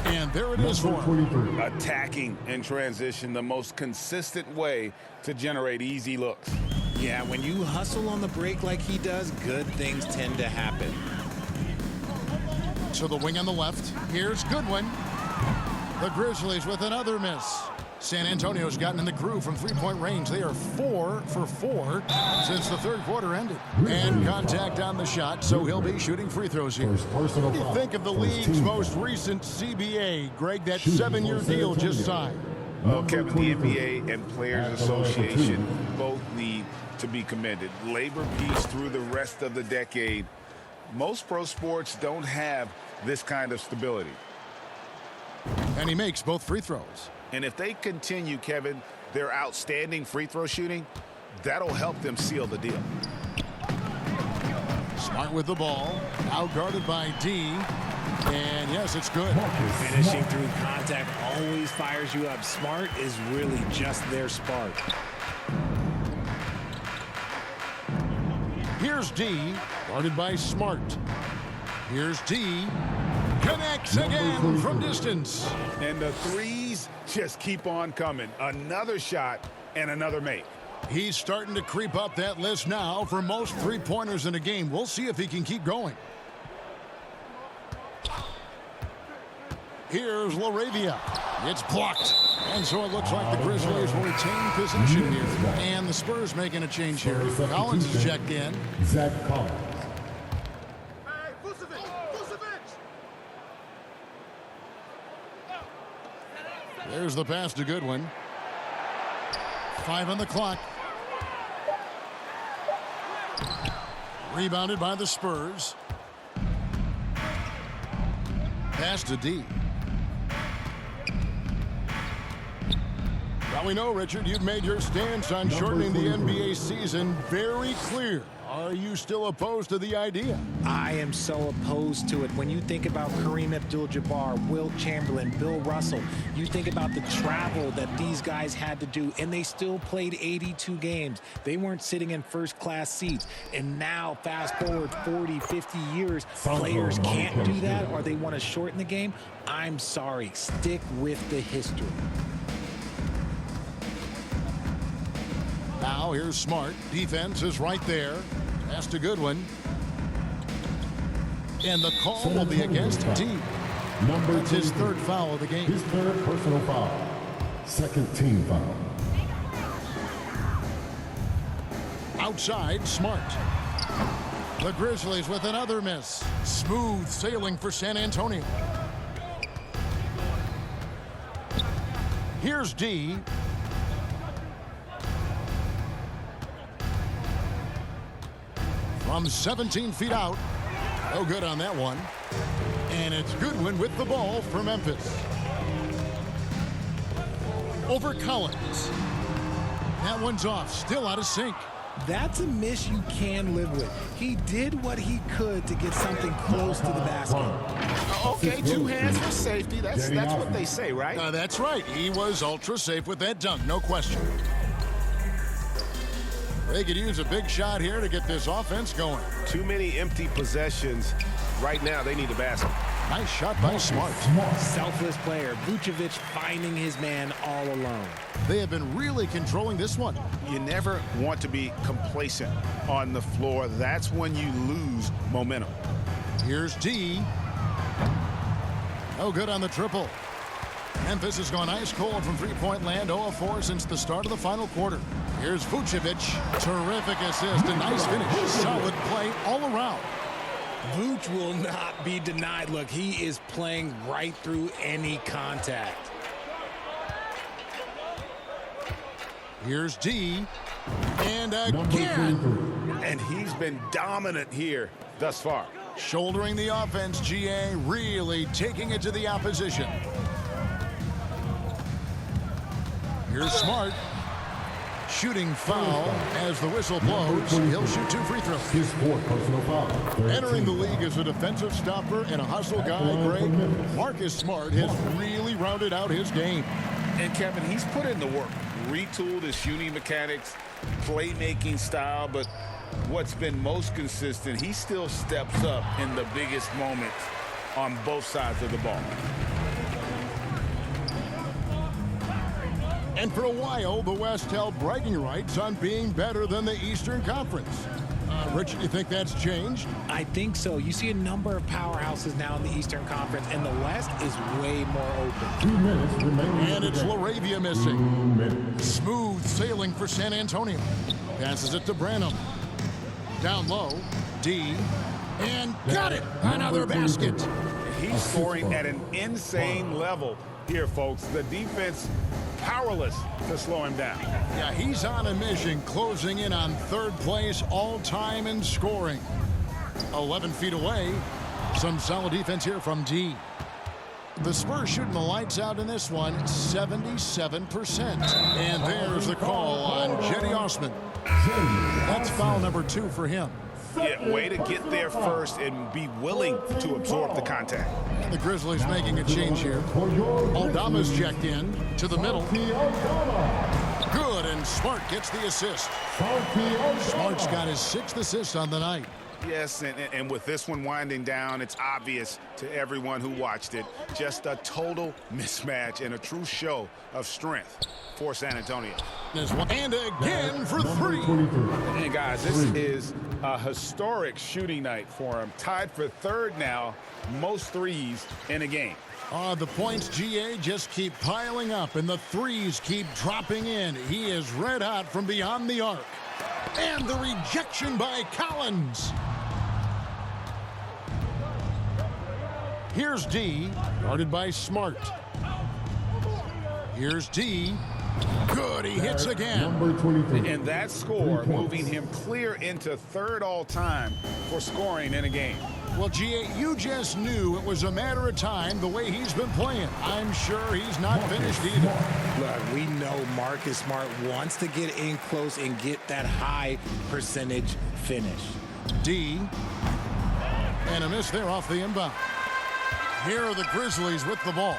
and there it is for him.
Attacking in transition, the most consistent way to generate easy looks.
Yeah, when you hustle on the break like he does, good things tend to happen.
To the wing on the left. Here's Goodwin. The Grizzlies with another miss. San Antonio's gotten in the groove from three-point range. They are 4 for 4 since the third quarter ended. And contact on the shot, so he'll be shooting free throws here. What do you think of the league's most recent CBA, Greg, that 7-year deal just signed?
Well, Kevin, the NBA and Players Association both need to be commended. Labor peace through the rest of the decade. Most pro sports don't have this kind of stability.
And he makes both free throws.
And if they continue, Kevin, their outstanding free throw shooting, that'll help them seal the deal.
Smart with the ball. Out guarded by D. And yes, it's good.
Finishing through contact always fires you up. Smart is really just their spark.
Here's D. Guarded by Smart. Here's D. Connects again from distance.
And the threes just keep on coming. Another shot and another make.
He's starting to creep up that list now for most three-pointers in a game. We'll see if he can keep going. Here's LaRavia. It's blocked. And so it looks like the Grizzlies will retain possession here. And the Spurs making a change here. Collins is checked in.
Zach Collins.
There's the pass to Goodwin. 5 on the clock. Rebounded by the Spurs. Pass to D. Now we know, Richard, you've made your stance on shortening the NBA season very clear. Are you still opposed to the idea?
I am so opposed to it. When you think about Kareem Abdul-Jabbar, Wilt Chamberlain, Bill Russell, you think about the travel that these guys had to do, and they still played 82 games. They weren't sitting in first-class seats. And now, fast forward 40, 50 years, players can't do that, or they want to shorten the game. I'm sorry. Stick with the history.
Now here's Smart. Defense is right there. Pass to Goodwin. And the call will be against D. That's his third foul of the game.
His third personal foul. Second team foul.
Outside, Smart. The Grizzlies with another miss. Smooth sailing for San Antonio. Here's D. From 17 feet out. No good on that one. And it's Goodwin with the ball for Memphis. Over Collins. That one's off. Still out of sync.
That's a miss you can live with. He did what he could to get something close to the basket.
Okay, 2 hands for safety. That's what they say, right?
That's right. He was ultra safe with that dunk. No question. They could use a big shot here to get this offense going.
Too many empty possessions. Right now, they need a basket.
Nice shot by Smart.
Selfless player. Vucevic finding his man all alone.
They have been really controlling this one.
You never want to be complacent on the floor. That's when you lose momentum.
Here's D. No good on the triple. Memphis has gone ice cold from three-point land, 0 of 4 since the start of the final quarter. Here's Vucevic. Terrific assist, a nice finish. Solid play all around.
Vooch will not be denied. Look, he is playing right through any contact.
Here's D. And again.
And he's been dominant here thus far.
Shouldering the offense, GA really taking it to the opposition. Here's Smart. Shooting foul as the whistle blows. He'll shoot 2 free throws.
His fourth personal foul.
Entering the league as a defensive stopper and a hustle guy, Greg, Marcus Smart has really rounded out his game.
And Kevin, he's put in the work. Retooled his shooting mechanics, playmaking style, but what's been most consistent, he still steps up in the biggest moments on both sides of the ball.
And for a while, the West held bragging rights on being better than the Eastern Conference. Rich, do you think that's changed?
I think so. You see a number of powerhouses now in the Eastern Conference, and the West is way more open.
2 minutes remaining.
And it's LaRavia missing.
2 minutes.
Smooth sailing for San Antonio. Passes it to Branham. Down low, D. And got it! Another basket.
He's scoring at an insane level here, folks. The defense powerless to slow him down.
Yeah, he's on a mission, closing in on 3rd place all-time in scoring. 11 feet away. Some solid defense here from D. The Spurs shooting the lights out in this one, 77%. And there's the call on Jenny Osman. That's foul number 2 for him.
Yeah, way to get there first and be willing to absorb the contact.
And the Grizzlies making a change here. Aldama's checked in to the middle. Good, and Smart gets the assist. Smart's got his 6th assist on the night.
Yes, and with this one winding down, it's obvious to everyone who watched it. Just a total mismatch and a true show of strength for San Antonio.
And again for 3.
And guys, this is a historic shooting night for him. Tied for 3rd now, most threes in a game.
The points, GA, just keep piling up, and the threes keep dropping in. He is red hot from beyond the arc. And the rejection by Collins. Here's D, guarded by Smart. Here's D. Good, he hits again.
Number 23.
And that score moving him clear into 3rd all-time for scoring in a game.
Well, GA, you just knew it was a matter of time the way he's been playing. I'm sure he's not finished either.
Look, we know Marcus Smart wants to get in close and get that high percentage finish.
D. And a miss there off the inbound. Here are the Grizzlies with the ball.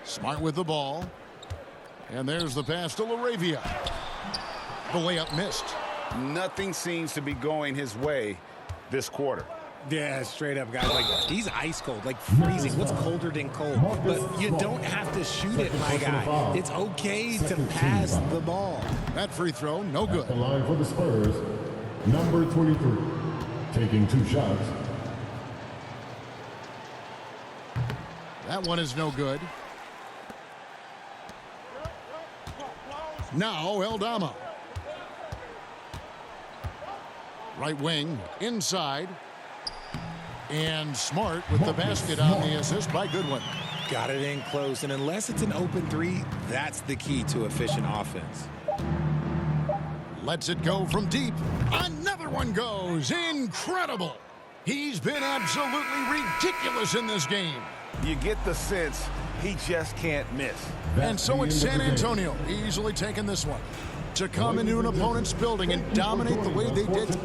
Smart with the ball. And there's the pass to LaRavia. The layup missed.
Nothing seems to be going his way this quarter.
Yeah, straight up, guys. Like, he's ice cold, like freezing. What's colder than cold? But you don't have to shoot it, my guy. It's okay to pass the ball.
That free throw, no good.
At the line for the Spurs, number 23. Taking 2 shots.
That one is no good. Now Aldama. Right wing, inside. And Smart with the basket on the assist by Goodwin.
Got it in close, and unless it's an open 3, that's the key to efficient offense.
Lets it go from deep. Another one goes. Incredible. He's been absolutely ridiculous in this game.
You get the sense he just can't miss.
And so it's San Antonio easily taking this one. To come into an opponent's building and dominate the way they did.